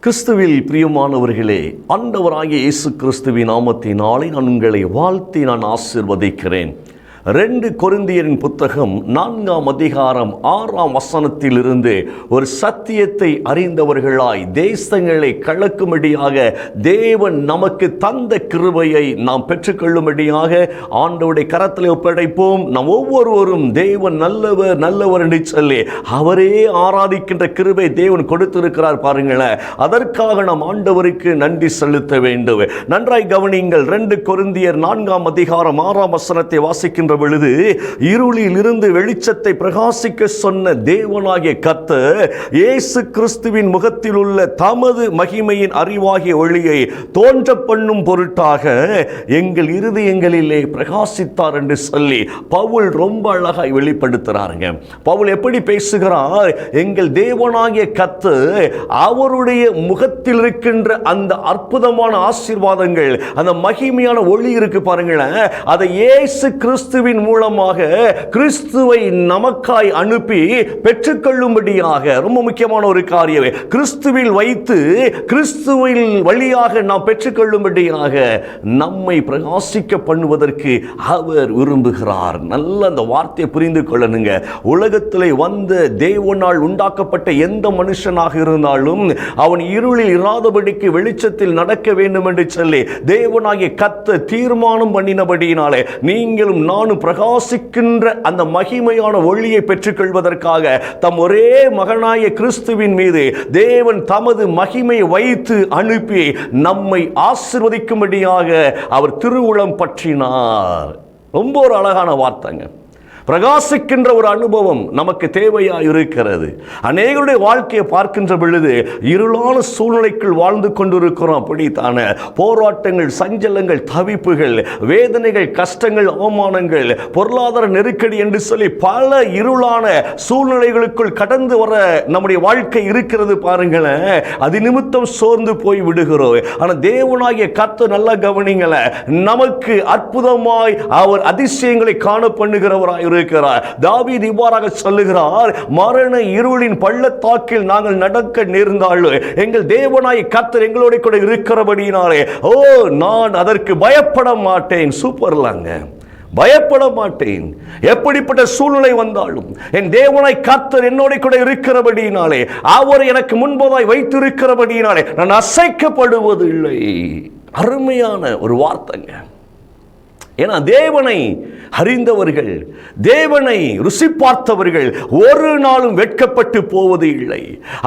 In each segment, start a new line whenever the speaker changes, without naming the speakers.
கிறிஸ்துவில் பிரியமானவர்களே, ஆண்டவராகிய இயேசு கிறிஸ்துவின் நாமத்தினாலே நான் உங்களை வாழ்த்தி ஆசீர்வதிக்கிறேன். 2 கொரிந்தியரின் புத்தகம் 4ஆம் அதிகாரம் 6ஆம் வசனத்திலிருந்து ஒரு சத்தியத்தை அறிந்தவர்களாய் தேசங்களை கலக்கும்படியாக தேவன் நமக்கு தந்த கிருபையை நாம் பெற்றுக்கொள்ளும்படியாக ஆண்டவருடைய கரத்தில் ஒப்படைப்போம். நாம் ஒவ்வொருவரும் தேவன் நல்லவர் நல்லவர் என்று சொல்லி அவரே ஆராதிக்கின்ற கிருபை தேவன் கொடுத்திருக்கிறார் பாருங்களேன். அதற்காக நாம் ஆண்டவருக்கு நன்றி செலுத்த வேண்டும். நன்றாய் கவனியுங்கள். 2 கொரிந்தியர் 4ஆம் அதிகாரம் 6ஆம் வசனத்தை வாசிக்கின்ற பொழுது, இருளில் இருந்து வெளிச்சத்தை பிரகாசிக்க சொன்ன தேவனாகிய கர்த்தர் இயேசு கிறிஸ்துவின் முகத்தில் உள்ள தமது மகிமையின் அறிவாகிய ஒளியை தோன்ற பண்ணும் பொருட்டாக எங்கள் இருதயங்களிலே பிரகாசித்தார் என்று சொல்லி பவுல் ரொம்ப அழகாய் வெளிப்படுத்துறாருங்க. பவுல் எப்படி பேசுகிறார்? எங்கள் தேவனாகிய கர்த்தர் அவருடைய முகத்தில் இருக்கின்ற அந்த அற்புதமான ஆசீர்வாதங்கள், அந்த மகிமையான ஒளி இருக்கு பாருங்களேன், அதை இயேசு கிறிஸ்துவின் மூலமாக கிறிஸ்துவை நமக்காய் அனுப்பி பெற்றுக்கொள்ளும்படியாக, ரொம்ப முக்கியமான ஒரு காரியமே, கிறிஸ்துவில் வைத்து கிறிஸ்துவின் வழியாக நாம் பெற்றுக்கொள்ளும்படியாக நம்மை பிரகாசிக்க பண்ணுவதற்கு அவர் விரும்புகிறார். நல்ல அந்த வார்த்தையை புரிந்து கொள்ளணுங்க. உலகத்திலே வந்த தேவனால் உண்டாக்கப்பட்ட எந்த மனுஷனாக இருந்தாலும் அவன் இருளில் இராதபடிக்கு வெளிச்சத்தில் நடக்க வேண்டும் என்று சொல்லி தேவனாகிய கர்த்தர் தீர்மானம் பண்ணினபடியினாலே நீங்களும் நானும் பிரகாசிக்கின்ற அந்த மகிமையான ஒளியை பெற்றுக்கொள்வதற்காக தம் ஒரே மகனாய கிறிஸ்துவின் மீது தேவன் தமது மகிமையை வைத்து அனுப்பி நம்மை ஆசீர்வதிக்கும்படியாக அவர் திருவுளம் பற்றினார். ரொம்ப ஒரு அழகான வார்த்தைங்க. பிரகாசிக்கின்ற ஒரு அனுபவம் நமக்கு தேவையாக இருக்கிறது. அநேகருடைய வாழ்க்கையை பார்க்கின்ற பொழுது இருளான சூழ்நிலைக்குள் வாழ்ந்து கொண்டிருக்கிறோம். அப்படித்தானே போராட்டங்கள், சஞ்சலங்கள், தவிப்புகள், வேதனைகள், கஷ்டங்கள், அவமானங்கள், பொருளாதார நெருக்கடி என்று சொல்லி பல இருளான சூழ்நிலைகளுக்குள் கடந்து வர நம்முடைய வாழ்க்கை இருக்கிறது பாருங்களேன். அது நிமித்தம் சோர்ந்து போய் விடுகிறோம். ஆனால் தேவனாகிய கர்த்தர் நல்லா கவனிங்களேன், நமக்கு அற்புதமாய் அவர் அதிசயங்களை காண பண்ணுகிறவராய் இருக்கிறார். தாவீது இவ்வாறாக சொல்லுகிறார், மரண இருளின் பள்ளத்தாக்கில் நாங்கள் நடக்க நேர்ந்தாலும் எங்கள் தேவனாய் கர்த்தர் எங்களோட கூட இருக்கிறபடியினாலே நான் அதற்கு பயப்பட மாட்டேன். சூப்பர்லாங்க, பயப்பட மாட்டேன். எப்படிப்பட்ட சூழ்நிலை வந்தாலும் என் தேவனாய் கர்த்தர் என்னோட கூட இருக்கிறபடியினாலே, அவர் எனக்கு முன்பதாய் வைத்திருக்கிறபடியினாலே நான் அசைக்கப்படுவதில்லை. அருமையான ஒரு வார்த்தைங்க. ஏன்னா தேவனை அறிந்தவர்கள், தேவனை ருசி பார்த்தவர்கள் ஒரு நாளும் வெட்கப்பட்டு போவது இல்லை.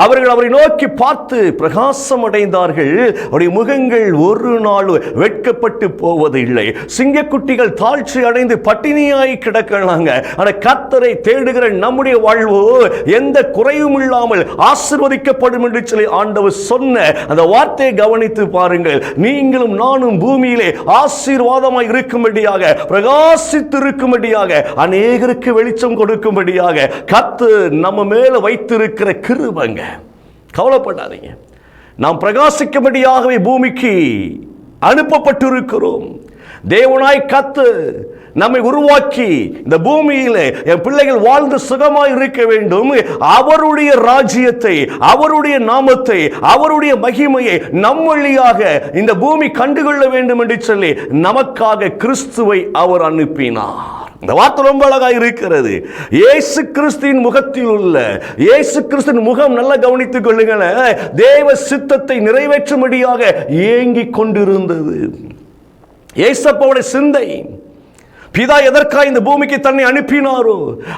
அவர்கள் அவரை நோக்கி பார்த்து பிரகாசம் அடைந்தார்கள். அவருடைய முகங்கள் ஒரு நாளும் வெட்கப்பட்டு போவது இல்லை. சிங்கக்குட்டிகள் தாழ்ச்சி அடைந்து பட்டினியாய் கிடக்கலாங்க. ஆனால் கர்த்தரை தேடுகிற நம்முடைய வாழ்வோ எந்த குறையும் இல்லாமல் ஆசீர்வதிக்கப்படும் என்று சொல்லி ஆண்டவர் சொன்ன அந்த வார்த்தையை கவனித்து பாருங்கள். நீங்களும் நானும் பூமியிலே ஆசீர்வாதமாய் இருக்கும்படியாக, பிரகாசித்திருக்கும்படியாக, அநேகருக்கு வெளிச்சம் கொடுக்கும்படியாக கர்த்தர் நம்ம மேல வைத்திருக்கிற கிருபைங்க. கவலைப்படாதீங்க. நாம் பிரகாசிக்கும்படியாகவே பூமிக்கு அனுப்பப்பட்டிருக்கிறோம். தேவனாய் கர்த்தர் நம்மை உருவாக்கி இந்த பூமியில் என் பிள்ளைகள் வாழ்ந்து சுகமாய் இருக்க வேண்டும், அவருடைய ராஜ்யத்தை, அவருடைய நாமத்தை, அவருடைய மகிமையை நம் வழியாக இந்த பூமி கண்டுகொள்ள வேண்டும் என்று சொல்லி நமக்காக கிறிஸ்துவை அவர் அனுப்பினார். இந்த வார்த்தை ரொம்ப அழகா இருக்கிறது. இயேசு கிறிஸ்துவின் முகத்தில் உள்ள, இயேசு கிறிஸ்துவின் முகம் நல்லா கவனித்துக் கொள்ளுங்கள், தேவ சித்தத்தை நிறைவேற்றும்படியாக ஏங்கிக் கொண்டிருந்தது. இயேசப்பாவுடைய சிந்தை, பிதா எதற்காக இந்த பூமிக்கு தன்னை அனுப்பினாரோ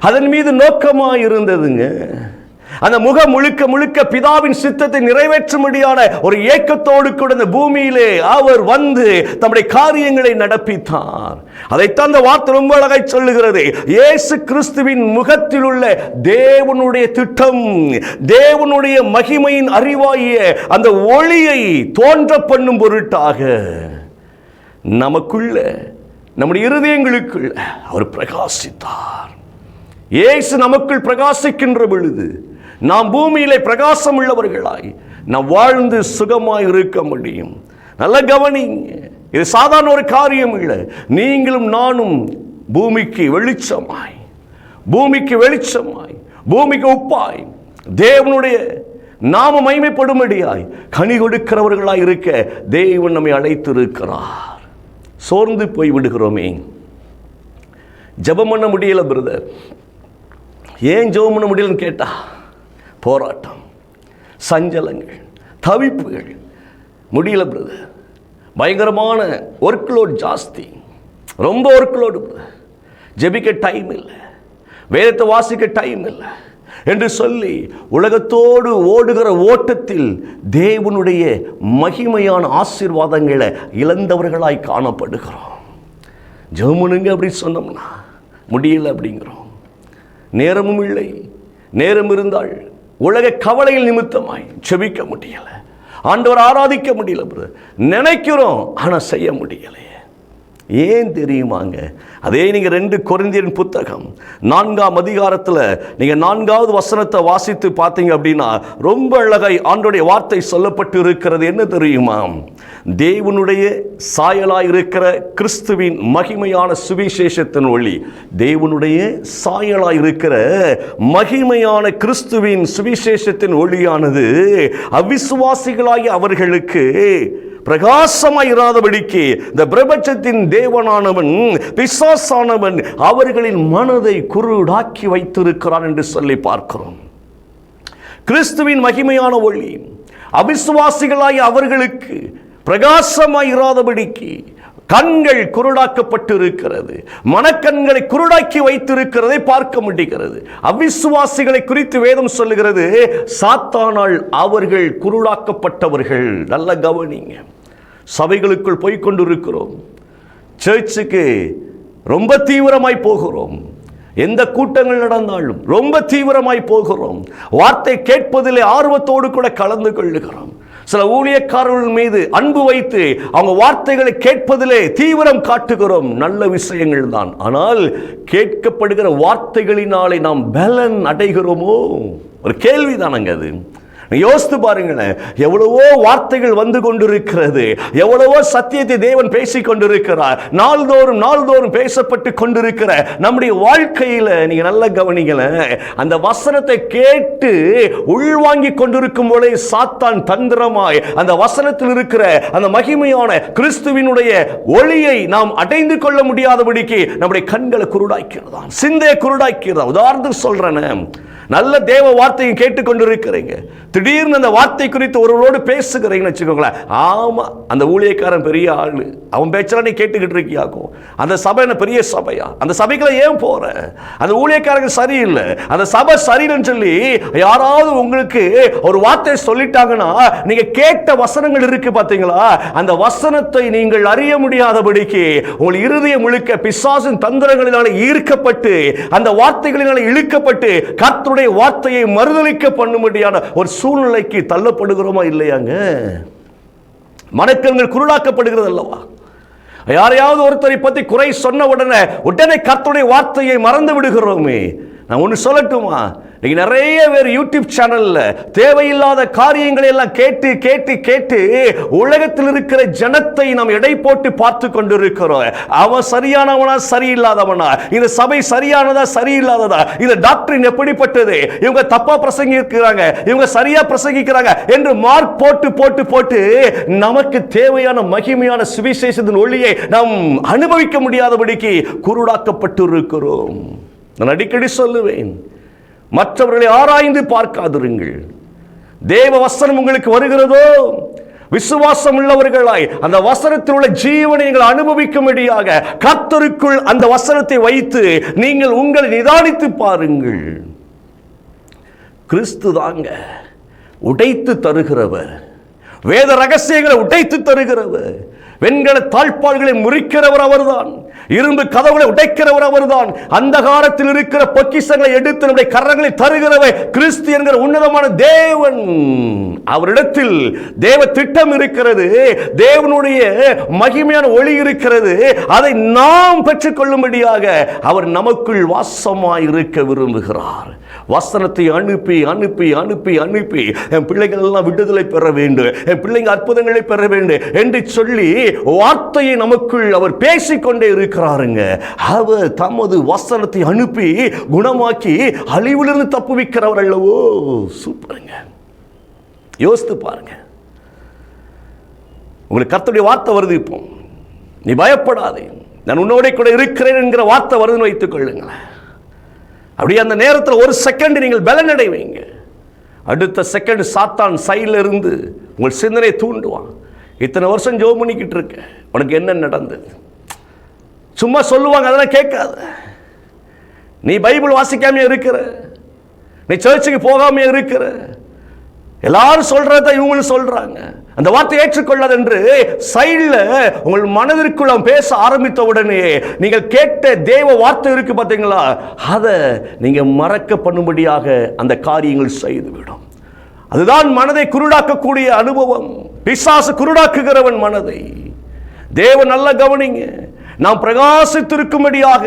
அதன் மீது நோக்கமாக இருந்ததுங்க. அந்த முகம் முழுக்க முழுக்க பிதாவின் சித்தத்தை நிறைவேற்றும்படியான ஒரு ஏக்கத்தோடு கூட இந்த பூமியிலே அவர் வந்து தம்முடைய காரியங்களை நடப்பித்தார். அதைத்தான் அந்த வார்த்தை ரொம்ப அழகாய் சொல்லுகிறது. இயேசு கிறிஸ்துவின் முகத்தில் உள்ள தேவனுடைய திட்டம், தேவனுடைய மகிமையின் அறிவாகிய அந்த ஒளியை தோன்ற பண்ணும் பொருட்டாக நமக்குள்ள, நம்முடைய இருதயங்களுக்குள் அவர் பிரகாசித்தார். இயேசு நமக்குள் பிரகாசிக்கின்ற பொழுது நாம் பூமியிலே பிரகாசம் உள்ளவர்களாய் நாம் வாழ்ந்து சுகமாய் இருக்க முடியும். நல்ல கவனிங்க, இது சாதாரண ஒரு காரியம் இல்லை. நீங்களும் நானும் பூமிக்கு வெளிச்சமாய், பூமிக்கு வெளிச்சமாய், பூமிக்கு உப்பாய், தேவனுடைய நாம மகிமைப்படும்படியாய் கனி கொடுக்கிறவர்களாய் இருக்க தேவன் நம்மை அழைத்திருக்கிறார். சோர்ந்து போய் விடுகிறோமே, ஜெபம் பண்ண முடியல பிரதர். ஏன் ஜெபம் பண்ண முடியலன்னு கேட்டா, போராட்டம், சஞ்சலங்கள், தவிப்புகள். முடியல பிரதர், பயங்கரமான ஒர்க்லோட் ஜாஸ்தி, ரொம்ப ஒர்க்லோடு. ஜெபிக்க டைம் இல்லை, வேதத்தை வாசிக்க டைம் இல்லை என்று சொல்லி உலகத்தோடு ஓடுகிற ஓட்டத்தில் தேவனுடைய மகிமையான ஆசீர்வாதங்களை இழந்தவர்களாய் காணப்படுகிறோம். ஜெபமுனுங்க அப்படி சொன்னோம்னா முடியல அப்படிங்கிறோம். நேரமும் இல்லை, நேரம் இருந்தால் உலக கவலையில் நிமித்தமாய் ஜெபிக்க முடியல, ஆண்டவர் ஆராதிக்க முடியல. நினைக்கிறோம் ஆனால் செய்ய முடியலை. ஏன் தெரியுமாங்க? அதே நீங்கள் 2 கொரிந்தியரின் புத்தகம் 4ஆம் அதிகாரத்தில் நீங்கள் 4வது வசனத்தை வாசித்து பார்த்தீங்க அப்படின்னா ரொம்ப அழகாய் ஆண்டவருடைய வார்த்தை சொல்லப்பட்டு இருக்கிறது. என்ன தெரியுமா? தேவனுடைய சாயலாய் இருக்கிற கிறிஸ்துவின் மகிமையான சுவிசேஷத்தின் ஒளி, தேவனுடைய சாயலாய் இருக்கிற மகிமையான கிறிஸ்துவின் சுவிசேஷத்தின் ஒளியானது அவிசுவாசிகளாகி அவர்களுக்கு பிரகாசமாய் இராதபடிக்கு இந்த பிரபஞ்சத்தின் தேவனானவன் பிசாசானவன் அவர்களின் மனதை குருடாக்கி வைத்திருக்கிறான் என்று சொல்லி பார்க்கிறோம். கிறிஸ்துவின் மகிமையான ஒளி அவிசுவாசிகளாய் அவர்களுக்கு பிரகாசமாய் இராதபடிக்கு கண்கள் குருடாக்கப்பட்டிருக்கிறது, மனக்கண்களை குருடாக்கி வைத்திருக்கிறதை பார்க்க முடிகிறது. அவிசுவாசிகளை குறித்து வேதம் சொல்லுகிறது, சாத்தானால் அவர்கள் குருடாக்கப்பட்டவர்கள். நல்ல கவனிங்க. சபைகளுக்குள் போய்கொண்டிருக்கிறோம், சர்ச்சுக்கு ரொம்ப தீவிரமாய் போகிறோம், எந்த கூட்டங்கள் நடந்தாலும் ரொம்ப தீவிரமாய் போகிறோம், வார்த்தை கேட்பதிலே ஆர்வத்தோடு கூட கலந்து கொள்ளுகிறோம். சில ஊழியக்காரர்கள் மீது அன்பு வைத்து அவங்க வார்த்தைகளை கேட்பதிலே தீவிரம் காட்டுகிறோம். நல்ல விஷயங்கள் தான். ஆனால் கேட்கப்படுகிற வார்த்தைகளினாலே நாம் பலன் அடைகிறோமோ? ஒரு கேள்விதானங்க அது. யோசித்து பாருங்களேன், எவ்வளவோ வார்த்தைகள் வந்து கொண்டிருக்கிறது, எவ்வளவோ சத்தியத்தை தேவன் பேசிக் கொண்டிருக்கிறார், நாள்தோறும் பேசப்பட்டு கொண்டிருக்கிற நம்முடைய வாழ்க்கையில் நீங்க நல்ல கவனிக்கல, அந்த வசனத்தை கேட்டு உள்வாங்கி கொண்டிருக்கும் போதே சாத்தான் தந்திரமாய் அந்த வசனத்தில் இருக்கிற அந்த மகிமையான கிறிஸ்துவினுடைய ஒளியை நாம் அடைந்து கொள்ள முடியாதபடிக்கு நம்முடைய கண்களை குருடாக்கிறதான், சிந்தையை குருடாக்கிறதா. உதாரணத்துக்கு சொல்றேன், நல்ல தேவ வார்த்தையை கேட்டுக்கொண்டிருக்கிறீங்க, திடீர்னு அந்த வார்த்தை குறித்து ஒருவரோடு பேசுகிறீங்கன்னு வச்சுக்கோங்களேன். ஆமா, அந்த ஊழியக்காரன் பெரிய ஆளு, அவன் பேச்செல்லாம் நீ கேட்டுக்கிட்டு இருக்கியாக்கும், அந்த சபை என்ன பெரிய சபையா, அந்த சபைக்குள்ள ஏன் போற, அந்த ஊழியக்காரங்க சரியில்லை, அந்த சபை சரியில்லைன்னு சொல்லி யாராவது உங்களுக்கு ஒரு வார்த்தை சொல்லிட்டாங்கன்னா நீங்க கேட்ட வசனங்கள் இருக்கு பாத்தீங்களா, அந்த வசனத்தை நீங்கள் அறிய முடியாதபடிக்கு உங்கள் இருதயம் முழுக்க பிசாசின் தந்திரங்களினால ஈர்க்கப்பட்டு அந்த வார்த்தைகளினால இழுக்கப்பட்டு கர்த்தருடைய வார்த்தையை மறுதலிக்க பண்ணும்படியான ஒரு சூழ்நிலைக்கு தள்ளப்படுகிறோமா இல்லையாங்க? மனக்கண்கள் குருடாக்கப்படுகிறது அல்லவா? யாரையாவது ஒருத்தரை பற்றி குறை சொன்ன உடனே கர்த்தருடைய வார்த்தையை மறந்து விடுகிறோமே. நான் ஒன்று சொல்லட்டுமா? இன்னைக்கு நிறைய பேர் யூடியூப் சேனல்ல தேவையில்லாத காரியங்களை எல்லாம் கேட்டு கேட்டு கேட்டு உலகத்தில் இருக்கிற ஜனத்தை நாம் எடை போட்டு பார்த்து கொண்டிருக்கிறோம். அவன் சரியானவனா சரியில்லாதவனா, இந்த சபை சரியானதா சரியில்லாததா, இந்த டாக்டரின் எப்படிப்பட்டது, இவங்க தப்பா பிரசங்கிக்கிறாங்க, இவங்க சரியா பிரசங்கிக்கிறாங்க என்று மார்க் போட்டு போட்டு போட்டு நமக்கு தேவையான மகிமையான சுவிசேஷத்தின் ஒளியை நாம் அனுபவிக்க முடியாதபடிக்கு குருடாக்கப்பட்டு இருக்கிறோம். நான் அடிக்கடி சொல்லுவேன், மற்றவர்களை ஆராய்ந்து பார்க்காதிருங்கள். தேவ வசனம் உங்களுக்கு வருகிறதோ, விசுவாசம் உள்ளவர்களாய் அந்த வசனத்தில் உள்ள ஜீவனை நீங்கள் அனுபவிக்கும்படியாக கர்த்தருக்குள் அந்த வசனத்தை வைத்து நீங்கள் உங்களை நிதானித்து பாருங்கள். கிறிஸ்து தாங்க உடைத்து தருகிறவர், வேத ரகசியங்களை உடைத்து தருகிறவர், வெண்கல தாழ்பாள்களை முறிக்கிறவர் அவர்தான், இரும்பு கதவுகளை உடைக்கிறவர் அவர்தான், அந்தகாரத்தில் இருக்கிற பொக்கிஷங்களை எடுத்து நம்முடைய கரங்களை தருகிறவர் கிறிஸ்து என்கிற உன்னதமான தேவன். அவரிடத்தில் தேவ திட்டம் இருக்கிறது, தேவனுடைய மகிமையான ஒளி இருக்கிறது. அதை நாம் பெற்றுக்கொள்ளும்படியாக அவர் நமக்குள் வாசமாய் இருக்க விரும்புகிறார். வசனத்தை அனுப்பி அனுப்பி அனுப்பி அனுப்பி என் பிள்ளைகள் எல்லாம் விடுதலை பெற வேண்டும், என் பிள்ளைங்க அற்புதங்களை பெற வேண்டும் என்று சொல்லி வார்த்தையை நமக்குள் அவர் பேசிக்கொண்டே இருக்கிறாருங்க. அவர் தமது வசனத்தை அனுப்பி குணமாக்கி அழிவிலிருந்து தப்புவிக்கிறவர் அல்லவோ. சூப்பருங்க. யோசித்து பாருங்க. உங்களுக்கு கர்த்தருடைய வார்த்தை வருது, இப்போ நீ பயப்படாதே, நான் உன்னோட கூட இருக்கிறேன் என்கிற வார்த்தை வருதுன்னு வைத்துக் கொள்ளுங்களேன். அப்படியே அந்த நேரத்தில் ஒரு செகண்ட் நீங்கள் பலனடைவீங்க. அடுத்த செகண்ட் சாத்தான் சைடில் இருந்து உங்கள் சிந்தனை தூண்டுவான். இத்தனை வருஷம் ஜெபம் பண்ணிக்கிட்டு இருக்க, உனக்கு என்ன நடந்தது? சும்மா சொல்லுவாங்க, அதெல்லாம் கேட்காத. நீ பைபிள் வாசிக்காம இருக்கிற, நீ சர்ச்சுக்கு போகாம இருக்கிற, எல்லாரும் சொல்றத இவங்களும் சொல்றாங்க, அந்த வார்த்தை ஏற்றுக்கொள்ளாது என்று சைடில் உங்கள் மனதிற்குள்ள பேச ஆரம்பித்த உடனே நீங்கள் கேட்ட தேவ வார்த்தை இருக்கு பார்த்தீங்களா, அதை நீங்க மறக்க பண்ணும்படியாக அந்த காரியங்கள் செய்துவிடும். அதுதான் மனதை குருடாக்கக்கூடிய அனுபவம். பிசாசு குருடாக்குகிறவன் மனதை. தேவன் நல்ல கவனிங்க, நாம் பிரகாசித்திருக்கும்படியாக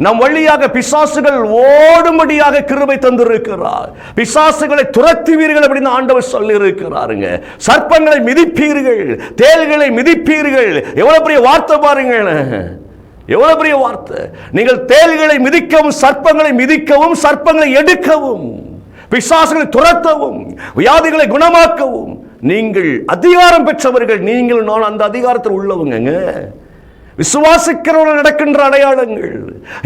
நம் வழியாக பிசாசுகள் ஓடும்படியாக கிருபை தந்திருக்கிறார். பிசாசுகளை துரத்துவீர்கள் அப்படின்னு ஆண்டவர் சொல்லி இருக்கிறாருங்க. சர்ப்பங்களை மிதிப்பீர்கள், தேள்களை மிதிப்பீர்கள். எவ்வளவு பெரிய வார்த்தை பாருங்க, எவ்வளவு பெரிய வார்த்தை. நீங்கள் தேள்களை மிதிக்கவும், சர்ப்பங்களை மிதிக்கவும், சர்ப்பங்களை எடுக்கவும், பிசாசுகளை துரத்தவும், வியாதிகளை குணமாக்கவும் நீங்கள் அதிகாரம் பெற்றவர்கள். நீங்கள் நான் அந்த அதிகாரத்தில் உள்ளவங்க. விசுவாசிக்கிறவர்கள் நடக்கின்ற அடையாளங்கள்.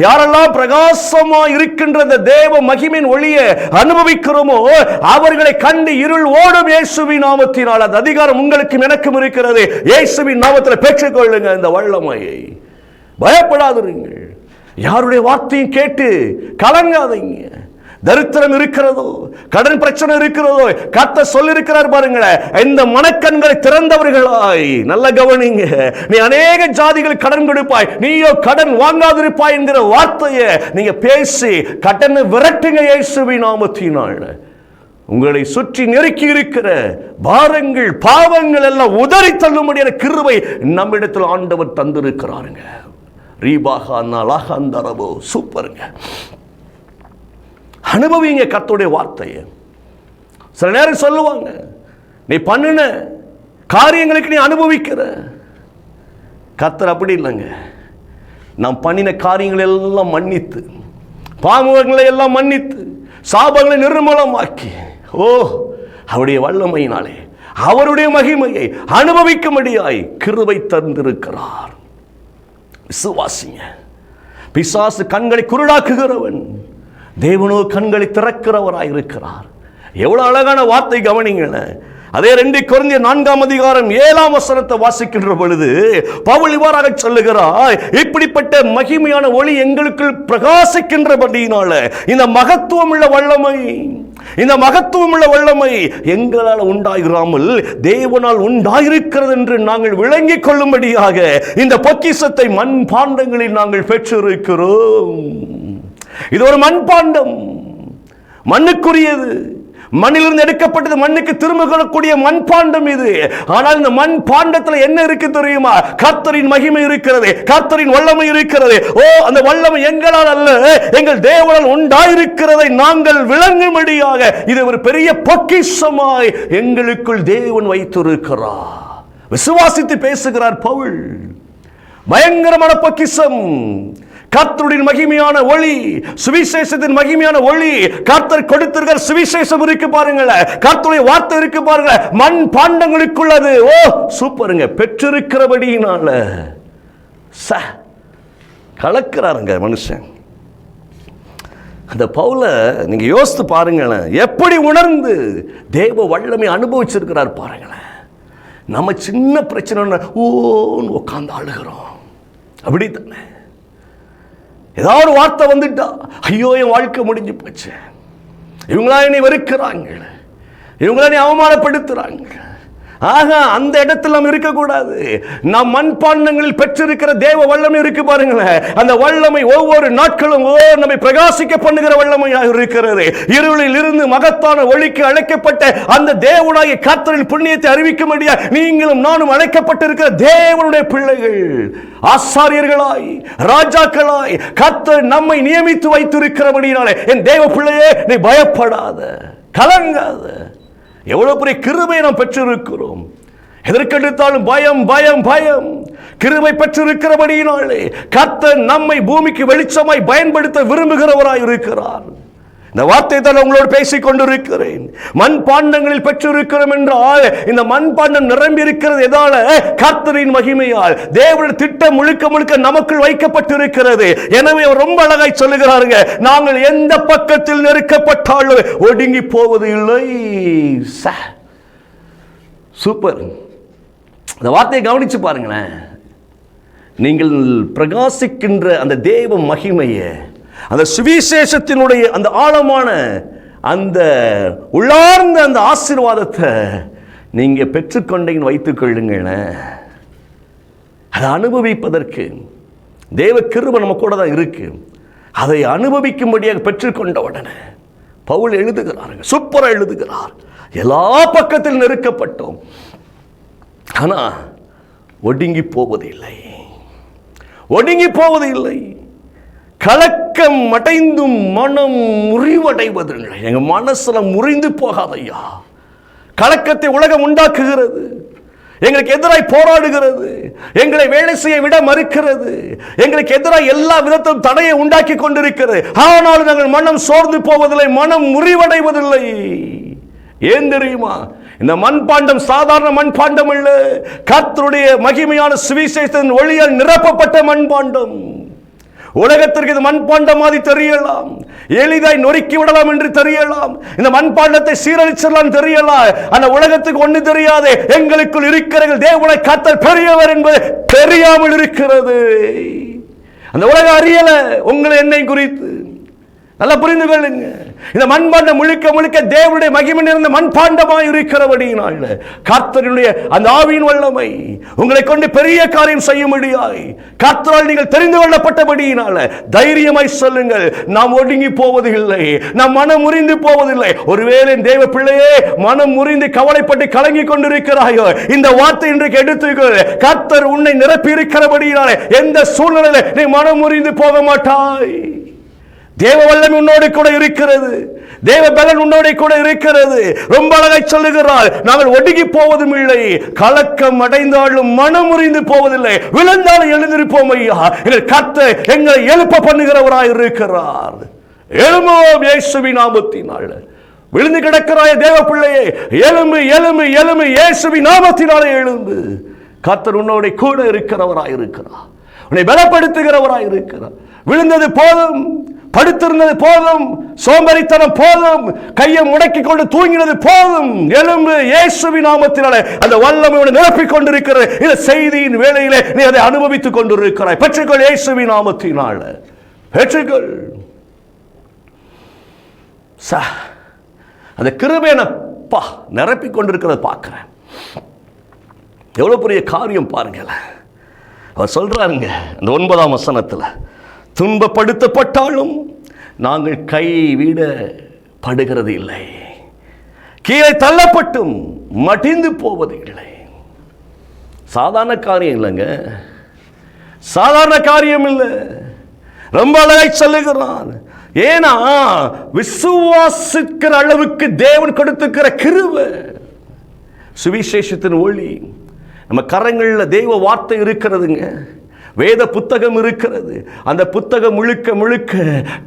யாரெல்லாம் பிரகாசமா இருக்கின்ற தேவ மகிமையின் ஒளியை அனுபவிக்கிறோமோ அவர்களை கண்டு இருள் ஓடும். இயேசுவின் நாமத்தினால் அந்த அதிகாரம் உங்களுக்கும் எனக்கும் இருக்கிறது. இயேசுவின் நாமத்தில் பெற்றுக்கொள்ளுங்க இந்த வல்லமையை. பயப்படாதீர்கள். யாருடைய வார்த்தையும் கேட்டு கலங்காதீங்க. தரித்திரம் இருக்கிறதோ, கடன் பிரச்சனை இருக்கிறதோ, கர்த்தர் சொல்லியிருக்கிறார் பாருங்களேன், இந்த மனக்கண்களை திறந்தவர்களாய் நல்ல கவனிங்க. நீ அநேக ஜாதிகளுக்கு கடன் கொடுப்பாய், நீயோ கடன் வாங்காதிருப்பாய் என்கிற வார்த்தையை நீங்க பேசி கடனை விரட்டுங்க இயேசுவின் நாமத்தினால். உங்களை சுற்றி நெருக்கி இருக்கிற பாரங்கள், பாவங்கள் எல்லாம் உதறி தள்ளும்படியான கிருபை நம்மிடத்தில் ஆண்டவர் தந்திருக்கிறாருங்க. ரீபாகா நாளாகந்தரபோ சூப்பருங்க. அனுபவிங்க கர்த்தருடைய வார்த்தையை. சில நேரம் சொல்லுவாங்க, நீ பண்ணின காரியங்களுக்கு நீ அனுபவிக்கிற. கர்த்தர் அப்படி இல்லைங்க. நாம் பண்ணின காரியங்களை எல்லாம் மன்னித்து, பாவங்களை எல்லாம் மன்னித்து, சாபங்களை நிர்மூலமாக்கி, அவருடைய வல்லமையினாலே அவருடைய மகிமையை அனுபவிக்கும்படியாய் கிருபை தந்திருக்கிறார். விசுவாசிங்க. பிசாசு கண்களை குருடாக்குகிறவன், தேவனோ கண்களை திறக்கிறவராய் இருக்கிறார். எவ்வளவு அழகான வார்த்தை கவனிங்களேன். அதே 2 கொரிந்தியர் 4ஆம் அதிகாரம் 7ஆம் வசனத்தை வாசிக்கின்ற பொழுது பவுல் இவ்வாறாக சொல்லுகிறார், இப்படிப்பட்ட மகிமையான ஒளி எங்களுக்குள் பிரகாசிக்கின்றபடியினால இந்த மகத்துவம் உள்ள வல்லமை, இந்த மகத்துவம் உள்ள வல்லமை எங்களால் உண்டாகிறாமல் தேவனால் உண்டாயிருக்கிறது என்று நாங்கள் விளங்கிக் கொள்ளும்படியாக இந்த பொக்கிஷத்தை மண் பாண்டங்களில் நாங்கள் பெற்றிருக்கிறோம். இது ஒரு மண்பாண்டம், மண்ணுக்குரியது, மண்ணிலிருந்து எடுக்கப்பட்டது, மண்ணுக்கு திரும்ப கொள்ளக்கூடிய மண்பாண்டம் இது. ஆனால் இந்த மண் பாண்டத்தில் என்ன இருக்கு தெரியுமா? கர்த்தரின் மகிமை இருக்கிறது, கர்த்தரின் வல்லமை இருக்கிறது. அந்த வல்லமை எங்களால் அல்ல, எங்கள் தேவனால் உண்டாயிருக்கிறதை நாங்கள் விளங்கும்படியாக இது ஒரு பெரிய பொக்கிஷமாய் எங்களுக்குள் தேவன் வைத்திருக்கிறார். விசுவாசித்து பேசுகிறார் பவுல். பயங்கரமான பொக்கிஷம், கர்த்தருடைய மகிமையான ஒளி, சுவிசேஷத்தின் மகிமையான ஒளி. கர்த்தர் கொடுத்திருக்கிற சுவிசேஷம் இருக்கு பாருங்கள, கர்த்தருடைய வார்த்தை இருக்கு பாருங்க, மண் பாண்டங்களுக்குள்ளது. சூப்பருங்க. பெற்றிருக்கிறபடியினால கலக்கிறாருங்க மனுஷன். அந்த பவுல நீங்க யோசித்து பாருங்களேன், எப்படி உணர்ந்து தேவ வல்லமை அனுபவிச்சிருக்கிறார் பாருங்களேன். நம்ம சின்ன பிரச்சனை உட்கார்ந்து அழுகிறோம், அப்படி தானே? ஏதாவது வார்த்தை வந்துட்டா, ஐயோ என் வாழ்க்கை முடிஞ்சு போச்சு, இவங்களா என்னை வெறுக்கிறாங்க, இவங்களா என்னை அவமானப்படுத்துறாங்க. அந்த இடத்துல நாம் இருக்கக்கூடாது. நாம் மண்பாண்டங்களில் பெற்றிருக்கிற தேவ வல்லமை இருக்கு பாருங்களேன். அந்த வல்லமை ஒவ்வொரு நாட்களும் நம்மை பிரகாசிக்க பண்ணுகிற வல்லமையாக இருக்கிறது. இருளில் இருந்து மகத்தான ஒளிக்கு அழைக்கப்பட்ட அந்த தேவனாகிய கர்த்தரின் புண்ணியத்தை அறிவிக்கும்படியா நீங்களும் நானும் அழைக்கப்பட்டிருக்கிற தேவனுடைய பிள்ளைகள், ஆசாரியர்களாய், ராஜாக்களாய் கர்த்தர் நம்மை நியமித்து வைத்திருக்கிறபடினாலே என் தேவ பிள்ளையே, நீ பயப்படாத, கலங்காத. எவ்வளவு பெரிய கிருபை நாம் பெற்றிருக்கிறோம். எதற்கெடுத்தாலும் பயம் பயம் பயம். கிருபை பெற்றிருக்கிறபடியினாலே கர்த்தர் நம்மை பூமிக்கு வெளிச்சமாய் பயன்படுத்த விரும்புகிறவராய் இருக்கிறார். இந்த வார்த்தை தான் உங்களோடு பேசிக் கொண்டிருக்கிறேன். மண்பாண்டங்களில் பெற்றிருக்கிறோம் என்றால் இந்த மண்பாண்டம் நிரம்பி இருக்கிறது எதால? கர்த்தரின் மகிமையால். தேவனுடைய திட்டம் முழுக்க முழுக்க நமக்குள் வைக்கப்பட்டிருக்கிறது. எனவே அவர் ரொம்ப அழகாய் சொல்லுகிறாருங்க, நாங்கள் எந்த பக்கத்தில் நெருக்கப்பட்டாலும் ஒடுங்கி போவது இல்லை. சூப்பர். இந்த வார்த்தையை கவனிச்சு பாருங்களேன். நீங்கள் பிரகாசிக்கின்ற அந்த தேவ மகிமையை, அந்த சுவிசேஷத்தினுடைய அந்த ஆழமான அந்த உள்ளார்ந்த அந்த ஆசீர்வாதத்தை நீங்க பெற்றுக்கொண்டீங்கன்னு வைத்துக் கொள்ளுங்களேன். அதை அனுபவிப்பதற்கு தேவ கிருபை நம்ம கூட தான் இருக்கு. அதை அனுபவிக்கும்படியாக பெற்றுக்கொண்ட உடனே பவுல் எழுதுகிறார், சூப்பரா எழுதுகிறார், எல்லா பக்கத்தில் நெருக்கப்பட்டோம், ஆனா ஒடுங்கி போவதில்லை, ஒடுங்கி போவதில்லை. கலக்கம் அடைந்தும் மனம் முறிவடைவதில்லை. எங்க மனசுல முறிந்து போகாதையா. கலக்கத்தை உலகம் உண்டாக்குகிறது, எங்களுக்கு எதிராய் போராடுகிறது, எங்களை வேலை செய்ய விட மறுக்கிறது, எங்களுக்கு எதிராக எல்லா விதத்திலும் தடையை உண்டாக்கி கொண்டிருக்கிறது. ஆனாலும் நாங்கள் மனம் சோர்ந்து போவதில்லை, மனம் முறிவடைவதில்லை. ஏன் தெரியுமா? இந்த மண்பாண்டம் சாதாரண மண்பாண்டம் அல்ல, கர்த்தருடைய மகிமையான சுவிசேஷத்தின் ஒளியால் நிரப்பப்பட்ட மண்பாண்டம். உலகத்திற்கு இது மண்பாண்டம் மாதிரி தெரியலாம், எளிதாய் நொறுக்கி விடலாம் என்று தெரியலாம், இந்த மண்பாண்டத்தை சீரழிச்சிடலாம் தெரியலாம். ஆனா உலகத்துக்கு ஒண்ணு தெரியாது, எங்களுக்குள் இருக்கிற தேவனை கர்த்தர் பெரியவர் என்பது தெரியாமல் இருக்கிறது. அந்த உலகம் அறியல உங்களை என்னை குறித்து. நல்லா புரிந்து கொள்ளுங்க. இந்த மண்பாண்டம் முழுக்க முழுக்க தேவனுடைய மகிமை நிறைந்த மண்பாண்டமாய் இருக்கிறபடியினால் கர்த்தருடைய அந்த ஆவியின் வல்லமை உங்களை கொண்டு பெரிய காரியம் செய்யும்படியாய் கர்த்தரால் நீங்கள் தெரிந்து கொள்ளப்பட்டபடியினால் தைரியமாய் சொல்லுங்கள், நாம் ஒடுங்கி போவது இல்லை, நாம் மனம் முறிந்து போவதில்லை. ஒருவேளை தேவ பிள்ளையே மனம் முறிந்து கவலைப்பட்டு கலங்கி கொண்டிருக்கிறாயோ, இந்த வார்த்தை இன்றைக்கு எடுத்துக்கொள். கர்த்தர் உன்னை நிரப்பி இருக்கிறபடியினால் எந்த சூழ்நிலையில நீ மனம் முறிந்து போக மாட்டாய். தேவ வல்லமை உன்னோடு கூட இருக்கிறது, தேவ பலன் உன்னோடு கூட இருக்கிறது. ரொம்ப அழகாய் சொல்லுகிறார், நாங்கள் ஒடுங்கி போவதும் இல்லை, கலக்கம் அடைந்தாலும் மனம் முறிந்து போவதில்லை, விழுந்தாலும் எழுந்திருப்போம் ஐயா. கர்த்தர் எங்களை எழுப்ப பண்ணுகிறவராய் இருக்கிறார். எழும்புவோம் இயேசுவின் நாமத்தினால். விழுந்து கிடக்கிறாய தேவ பிள்ளையே, எழும்பு எழும்பு எழும்பு, இயேசுவின் நாமத்தினாலே எழும்பு. கர்த்தர் உன்னோடு கூட இருக்கிறவராய் இருக்கிறார், உன்னை பலப்படுத்துகிறவராய் இருக்கிறார். விழுந்தது போதும், படுத்திருந்தது போதும், சோம்பேறித்தனம் போதும், கையை முடக்கி கொண்டு தூங்கினது போதும். எழும்பு இயேசுவின் நாமத்தினாலே. அந்த வல்லமையோடு நிரப்பிக் கொண்டிருக்கிற இந்த செய்தியின் வேளையிலே நீ அதை அனுபவித்துக் கொண்டிருக்கிறாய். பெற்றுக்கொள் இயேசுவின் நாமத்தினால, பெற்றுக்கொள். அந்த கிருபையை நிரப்பிக் கொண்டிருக்கிறத பார்க்கிறேன். எவ்வளவு பெரிய காரியம் பாருங்கள். அவர் சொல்றாருங்க அந்த 9ஆம் வசனத்தில், துன்பப்படுத்தப்பட்டாலும் நாங்கள் கைவிடப்படுகிறது இல்லை, கீழே தள்ளப்பட்டும் மடிந்து போவது இல்லை. சாதாரண காரியம் இல்லைங்க, சாதாரண காரியம் இல்லை. ரொம்ப அழகாய் சொல்லுகிறான். ஏன்னா விசுவாசிக்கிற அளவுக்கு தேவன் கொடுத்துக்கிற கிருபை, சுவிசேஷத்தின் ஒளி நம்ம கரங்களில் தெய்வ வார்த்தை இருக்கிறதுங்க, வேத புத்தகம் இருக்கிறது. அந்த புத்தகம் முழுக்க முழுக்க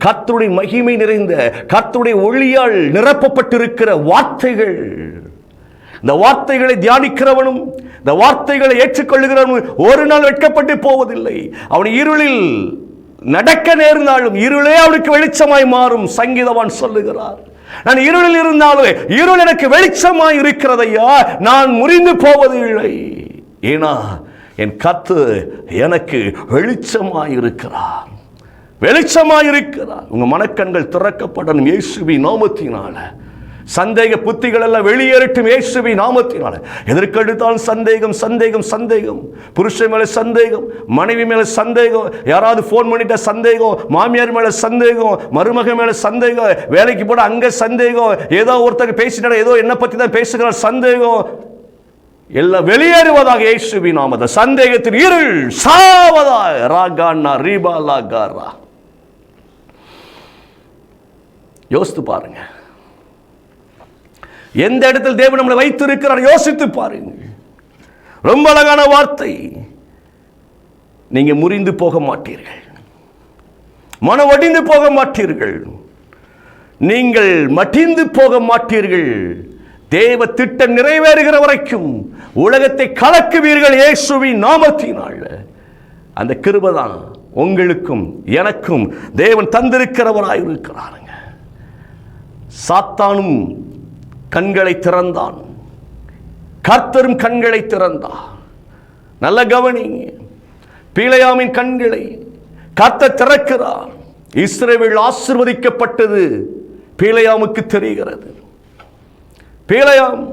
கர்த்தருடைய மகிமை நிறைந்த கர்த்தருடைய ஒளியால் நிரப்பப்பட்டிருக்கிற வார்த்தைகள். இந்த வார்த்தைகளை தியானிக்கிறவனும் இந்த வார்த்தைகளை ஏற்றுக்கொள்ளுகிறவனும் ஒரு நாள் வெட்கப்பட்டு போவதில்லை. அவன் இருளில் நடக்க நேர்ந்தாலும் இருளே அவனுக்கு வெளிச்சமாய் மாறும். சங்கீதவான் சொல்லுகிறார், நான் இருளில் இருந்தாலும் இருள் எனக்கு வெளிச்சமாய் இருக்கிறதையா, நான் முறிந்து போவது இல்லை. ஏன்னா என் கர்த்தர் எனக்கு வெளிச்சமாயிருக்கிறார், வெளிச்சமாயிருக்கிறார். உங்க மனக்கண்கள் திறக்கப்படணும் இயேசுவின் நாமத்தினால. சந்தேக புத்திகள் எல்லாம் வெளியேறட்டும் இயேசுவின் நாமத்தினால. எதற்கெடுத்தாலும் சந்தேகம் சந்தேகம் சந்தேகம், புருஷன் மேல சந்தேகம், மனைவி மேல சந்தேகம், யாராவது போன் பண்ணிட்ட சந்தேகம், மாமியார் மேல சந்தேகம், மருமக மேல சந்தேகம், வேலைக்கு போட அங்க சந்தேகம், ஏதோ ஒருத்தர் பேசிட்டார ஏதோ என்ன பத்தி தான் பேசுகிறார் சந்தேகம், எல்லாம் வெளியேறுவதாக இயேசுவின் நாமத்தில். சந்தேகத்தின் இருள் சாவதாக. ராகானா ரீபாலா காரா. யோசித்து பாருங்க, எந்த இடத்தில் தேவன் நம்மளை வைத்திருக்கிறார் யோசித்து பாருங்க. ரொம்ப அழகான வார்த்தை. நீங்க முறிந்து போக மாட்டீர்கள், மன ஒடிந்து போக மாட்டீர்கள். நீங்கள் மடிந்து போக மாட்டீர்கள். தேவ திட்டம் நிறைவேறுகிற வரைக்கும் உலகத்தை கலக்குவீர்கள் இயேசுவின் நாமத்தினால். அந்த கிருபை தான் உங்களுக்கும் எனக்கும் தேவன் தந்திருக்கிறவராய் இருக்கிறாருங்க. சாத்தானும் கண்களை திறந்தான், கர்த்தரும் கண்களை திறந்தார். நல்ல கவனிங்க, பிலேயாமின் கண்களை கர்த்தர் திறக்கிறார். இஸ்ரவேல் ஆசீர்வதிக்கப்பட்டது பிலேயாமுக்கு தெரிகிறது. பிலேயாம்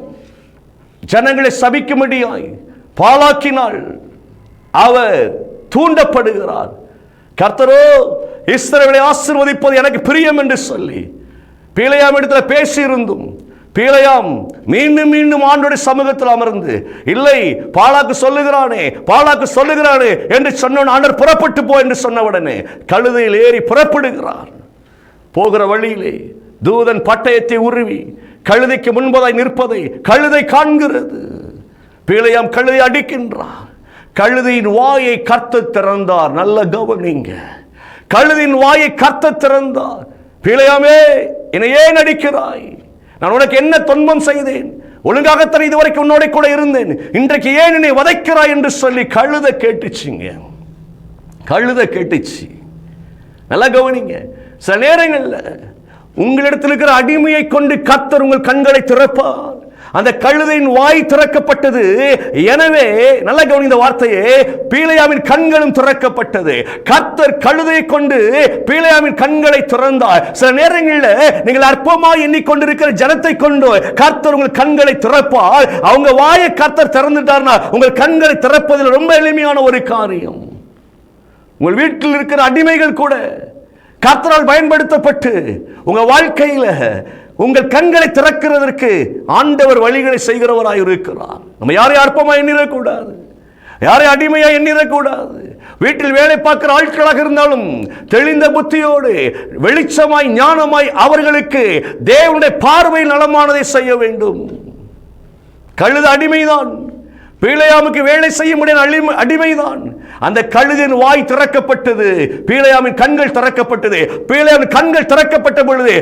ஜனங்களை சபிக்கும்படியாய் பாழாக்கினாள். அவர் தூண்டப்படுகிறார். கர்த்தரோ இஸ்ரவேலை ஆசீர்வதிப்பது எனக்கு பிரியம் என்று சொல்லி பிலேயாம் இடத்துல பேசியிருந்தும் பிலேயாம் மீண்டும் மீண்டும் ஆண்டவருடைய சமூகத்தில் அமர்ந்து, இல்லை பாலாக்கு சொல்லுகிறானே என்று சொன்ன ஆண்டவர் புறப்பட்டு போ என்று சொன்ன உடனே கழுதையில் ஏறி புறப்படுகிறார். போகிற வழியிலே தூதன் பட்டயத்தை உருவி கழுதைக்கு முன்பதாய் நிற்பதை கழுதை காண்கிறது. பிலேயாம் கழுதை அடிக்கின்றார். கழுதையின் வாயை கர்த்தர் திறந்தார். நல்ல கவனிங்க, கழுதையின் வாயை கர்த்தர் திறந்தார். பிலேயாமே, என்னை ஏன் அடிக்கிறாய்? நான் உனக்கு என்ன துன்பம் செய்தேன்? ஒழுங்காகத்தான் இதுவரைக்கும் உன்னோட கூட இருந்தேன், இன்றைக்கு ஏன் என்னை வதைக்கிறாய் என்று சொல்லி கழுதை கேட்டுச்சுங்க. கழுதை கேட்டுச்சு. நல்லா கவனிங்க, சில நேரங்களில் உங்களிடத்தில் இருக்கிற அடிமையை கொண்டு கர்த்தர் உங்கள் கண்களை திறப்பார். அந்த கழுதையின் வாய் திறக்கப்பட்டது. எனவே நல்ல கவனி இந்த வார்த்தையே, பிலேயாமின் கண்களும் திறக்கப்பட்டது. கர்த்தர் கழுதையை கொண்டு பிலேயாமின் கண்களை திறந்தார். சில நேரங்களில் நீங்கள் அற்பமாய் எண்ணிக்கொண்டிருக்கிற ஜனத்தை கொண்டு கர்த்தர் உங்கள் கண்களை திறப்பார். அவங்க வாயை கர்த்தர் திறந்துட்டார்னா உங்கள் கண்களை திறப்பதில் ரொம்ப எளிமையான ஒரு காரியம். உங்கள் வீட்டில் இருக்கிற அடிமைகள் கூட கர்த்தரால் பயன்படுத்தப்பட்டு உங்க வாழ்க்கையில் உங்கள் கண்களை திறக்கிறதற்கு ஆண்டவர் வழிகளை செய்கிறவராய் இருக்கிறார். நம்ம யாரையும் அற்பமாய் எண்ணிடக்கூடாது, யாரை அடிமையாய் எண்ணிடக்கூடாது. வீட்டில் வேலை பார்க்கிற ஆட்களாக இருந்தாலும் தெளிந்த புத்தியோடு வெளிச்சமாய் ஞானமாய் அவர்களுக்கு தேவனுடைய பார்வையில் நலமானதை செய்ய வேண்டும். கழுத அடிமைதான், பிலேயாமுக்கு வேலை செய்ய முடியாத அடிமைதான். அந்த கழுதின் வாய் திறக்கப்பட்டது, பிலேயாமின் கண்கள் திறக்கப்பட்டது. பிலேயாமின் கண்கள் திறக்கப்பட்ட பொழுது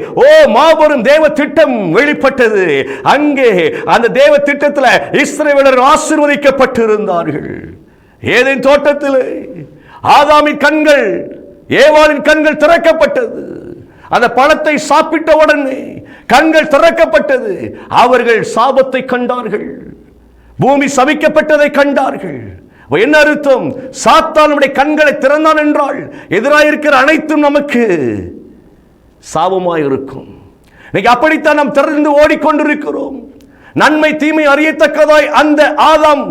மாபெரும் தேவ திட்டம் வெளிப்பட்டது. அங்கே அந்த தேவ திட்டத்தில் இஸ்ரவேலர் ஆசீர்வதிக்கப்பட்டிருந்தார்கள். ஏதேன் தோட்டத்தில் ஆதாமின் கண்கள், ஏவாளின் கண்கள் திறக்கப்பட்டது. அந்த பழத்தை சாப்பிட்ட உடனே கண்கள் திறக்கப்பட்டது. அவர்கள் சாபத்தை கண்டார்கள், பூமி சபிக்கப்பட்டதை கண்டார்கள். என்ன அர்த்தம்? சாத்தான் நம்முடைய கண்களை திறந்தான் என்றால் எதிராயிருக்கிற அனைத்தும் நமக்கு சாபமாய் இருக்கும். இன்னைக்கு அப்படித்தான் நாம் திறந்து ஓடிக்கொண்டிருக்கிறோம். நன்மை தீமை அறியத்தக்கதாய் அந்த ஆதாம்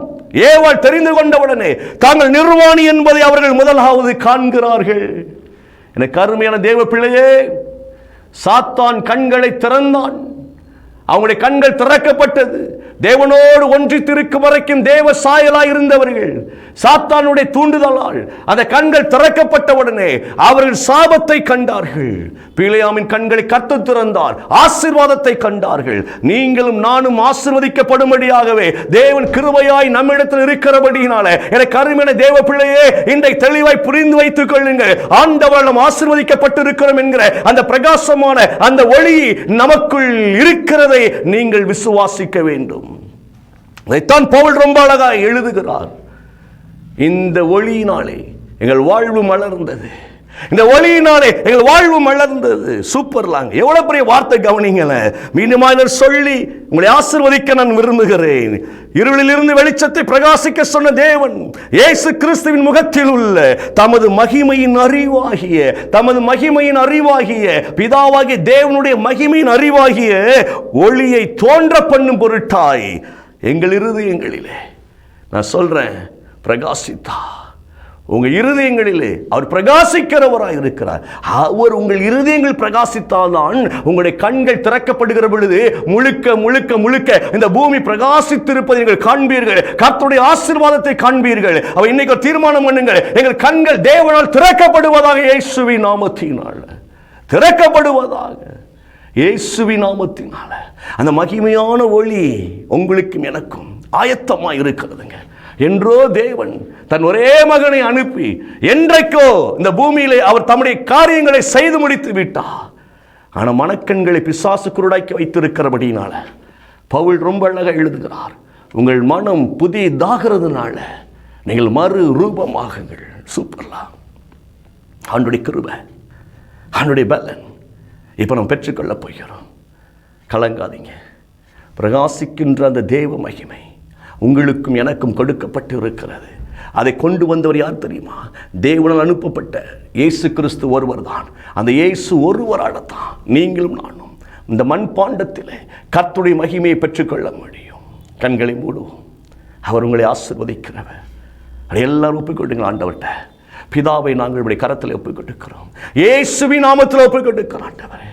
ஏவாள் தெரிந்து கொண்டவுடனே தாங்கள் நிர்வாணி என்பதை அவர்கள் முதலாவது காண்கிறார்கள். எனக்கு அருமையான தேவ பிள்ளையே, சாத்தான் கண்களை திறந்தான். அவங்களுடைய கண்கள் திறக்கப்பட்டது. தேவனோடு ஒன்றித்திருக்கும் வரைக்கும் தேவ சாயலாய் இருந்தவர்கள் சாத்தானுடைய தூண்டுதலால் அந்த கண்கள் திறக்கப்பட்டவுடனே அவர்கள் சாபத்தை கண்டார்கள். பிலேயாமின் கண்களை கர்த்தர் திறந்தார், ஆசீர்வாதத்தை கண்டார்கள். நீங்களும் நானும் ஆசீர்வதிக்கப்படும்படியாகவே தேவன் கிருபையாய் நம்மிடத்தில் இருக்கிறபடியினால எனக்கு அருமையான தேவ பிள்ளையே, இன்றை தெளிவாய் புரிந்து வைத்துக் கொள்ளுங்கள். ஆண்டவர் நாம் ஆசீர்வதிக்கப்பட்டிருக்கிறோம் என்கிற அந்த பிரகாசமான அந்த ஒளி நமக்குள் இருக்கிறதை நீங்கள் விசுவாசிக்க வேண்டும். அதைத்தான் பவுல் ரொம்ப அழகாக எழுதுகிறார். இந்த ஒளியினாலே எங்கள் வாழ்வு மலர்ந்தது, இந்த ஒளியினாலே எங்கள் வாழ்வு மலர்ந்தது. சூப்பர்லாங்க, எவ்வளவு பெரிய வார்த்தை கவனிங்களேன். மீண்டுமாக சொல்லி உங்களை ஆசீர்வதிக்க நான் விரும்புகிறேன். இருளிலிருந்து வெளிச்சத்தை பிரகாசிக்க சொன்ன தேவன் இயேசு கிறிஸ்துவின் முகத்தில் உள்ள தமது மகிமையின் அறிவாகிய பிதாவாகிய தேவனுடைய மகிமையின் அறிவாகிய ஒளியை தோன்ற பண்ணும் பொருட்டாய் எங்கள் இருதயங்களிலே, நான் சொல்றேன், பிரகாசித்தா. உங்க இருதயங்களிலே அவர் பிரகாசிக்கிறவராய் இருக்கிறார். அவர் உங்கள் இருதயங்கள் பிரகாசித்தால்தான் உங்களுடைய கண்கள் திறக்கப்படுகிற பொழுது முழுக்க முழுக்க முழுக்க இந்த பூமி பிரகாசித்திருப்பதை நீங்கள் காண்பீர்கள். கர்த்தருடைய ஆசீர்வாதத்தை காண்பீர்கள். அவர் இன்னைக்கு தீர்மானம் பண்ணுங்கள், எங்கள் கண்கள் தேவனால் திறக்கப்படுவதாக, இயேசுவின் நாமத்தினால் திறக்கப்படுவதாக, இயேசுவின் நாமத்தினால. அந்த மகிமையான ஒளி உங்களுக்கும் எனக்கும் ஆயத்தமாக இருக்கிறதுங்க. என்றோ தேவன் தன் ஒரே மகனை அனுப்பி என்றைக்கோ இந்த பூமியிலே அவர் தம்முடைய காரியங்களை செய்து முடித்து விட்டார். ஆனால் மனக்கண்களை பிசாசு குருடாக்கி வைத்திருக்கிறபடினால பவுல் ரொம்ப அழகாக எழுதுகிறார், உங்கள் மனம் புதியதாகிறதுனால நீங்கள் மறு ரூபமாகுங்கள். சூப்பர்லாம். ஆண்டுடைய கிருபை, ஆண்டுடைய பலன் இப்போ நம்ம பெற்றுக்கொள்ள போகிறோம். கலங்காதீங்க. பிரகாசிக்கின்ற அந்த தேவ மகிமை உங்களுக்கும் எனக்கும் கொடுக்கப்பட்டு இருக்கிறது. அதை கொண்டு வந்தவர் யார் தெரியுமா? தேவனால் அனுப்பப்பட்ட இயேசு கிறிஸ்து ஒருவர் தான். அந்த இயேசு ஒருவரால் தான் நீங்களும் நானும் இந்த மண்பாண்டத்தில் கர்த்தருடைய மகிமையை பெற்றுக்கொள்ள முடியும். கண்களை மூடுவோம். அவர் உங்களை ஆசீர்வதிக்கிறவர். அதை எல்லாரும் ஒப்புக்கொடுங்க. ஆண்டவர்கிட்ட, பிதாவை நாங்கள் இப்படி கரத்தில் ஒப்புக்கொடுக்கிறோம், இயேசுவின் நாமத்தில் ஒப்புக்கொடுக்கிறோம். ஆண்டவரே,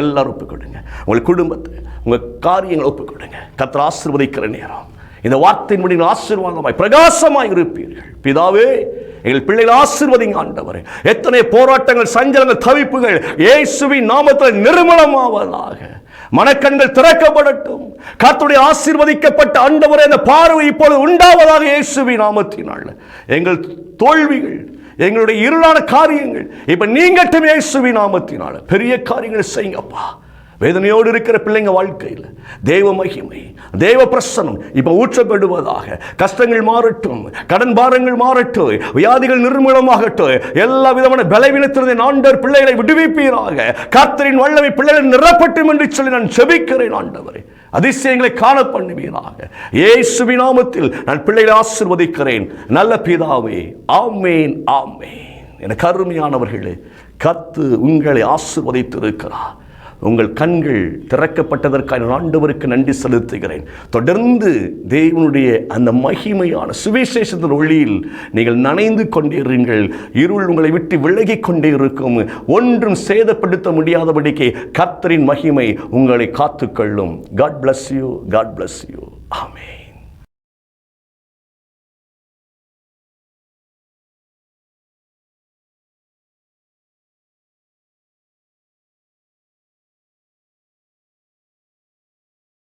எல்லாரும் ஒப்புக்கொடுங்க. உங்கள் குடும்பத்தை, உங்கள் காரியங்களை ஒப்புக்கொடுங்க. கர்த்தர் ஆசீர்வதிக்கிற நேரம் இந்த வார்த்தையின்படி ஆசீர்வாதமாய் பிரகாசமாய் இருப்பீர்கள். பிதாவே, எங்கள் பிள்ளைகள் ஆசீர்வதிங்க. ஆண்டவரே, எத்தனை போராட்டங்கள், சஞ்சலங்கள், தவிப்புகள் இயேசுவின் நாமத்தில் நிர்மலமாவதாக. மனக்கண்கள் திறக்கப்படட்டும். கர்த்தருடைய ஆசீர்வதிக்கப்பட்ட ஆண்டவரே, அந்த பார்வை இப்பொழுது உண்டாவதாக இயேசுவின் நாமத்தினால். எங்கள் தோல்விகள், எங்களுடைய இருளான காரியங்கள் இப்ப நீங்கட்டும் இயேசுவின் நாமத்தினால். பெரிய காரியங்களை செய்யுங்கப்பா. வேதனையோடு இருக்கிற பிள்ளைங்க வாழ்க்கையில் தேவ மகிமை, தேவ பிரசன்னம் இப்ப ஊற்றப்படுவதாக. கஷ்டங்கள் மாறட்டும், கடன் பாரங்கள் மாறட்டும், வியாதிகள் நிர்மூலமாகட்டும். எல்லா விதமான பலவீனத்திலிருந்து ஆண்டவர் பிள்ளைகளை விடுவிப்பீராக. கர்த்தரின் வல்லமை பிள்ளைகள் நிரப்பட்டும் என்று சொல்லி நான் ஜெபிக்கிறேன். ஆண்டவரே, அதிசயங்களை காண பண்ணுவீராக. இயேசுவின் நாமத்தில் நான் பிள்ளைகளை ஆசீர்வதிக்கிறேன். நல்ல பிதாவே, ஆமேன், ஆமேன். எனக்கு அருமையானவர்களே, கர்த்தர் உங்களை ஆசீர்வதித்திருக்கிறார். உங்கள் கண்கள் திறக்கப்பட்டதற்காக ஆண்டவருக்கு நன்றி செலுத்துகிறேன். தொடர்ந்து தேவனுடைய அந்த மகிமையான சுவிசேஷத்தின் ஒளியில் நீங்கள் நனைந்து கொண்டிருங்கள். இருள் உங்களை விட்டு விலகி கொண்டே இருக்கும். ஒன்றும் சேதப்படுத்த முடியாதபடிக்கு கர்த்தரின் மகிமை உங்களை காத்துக்கொள்ளும். God bless you. God bless you. Amen.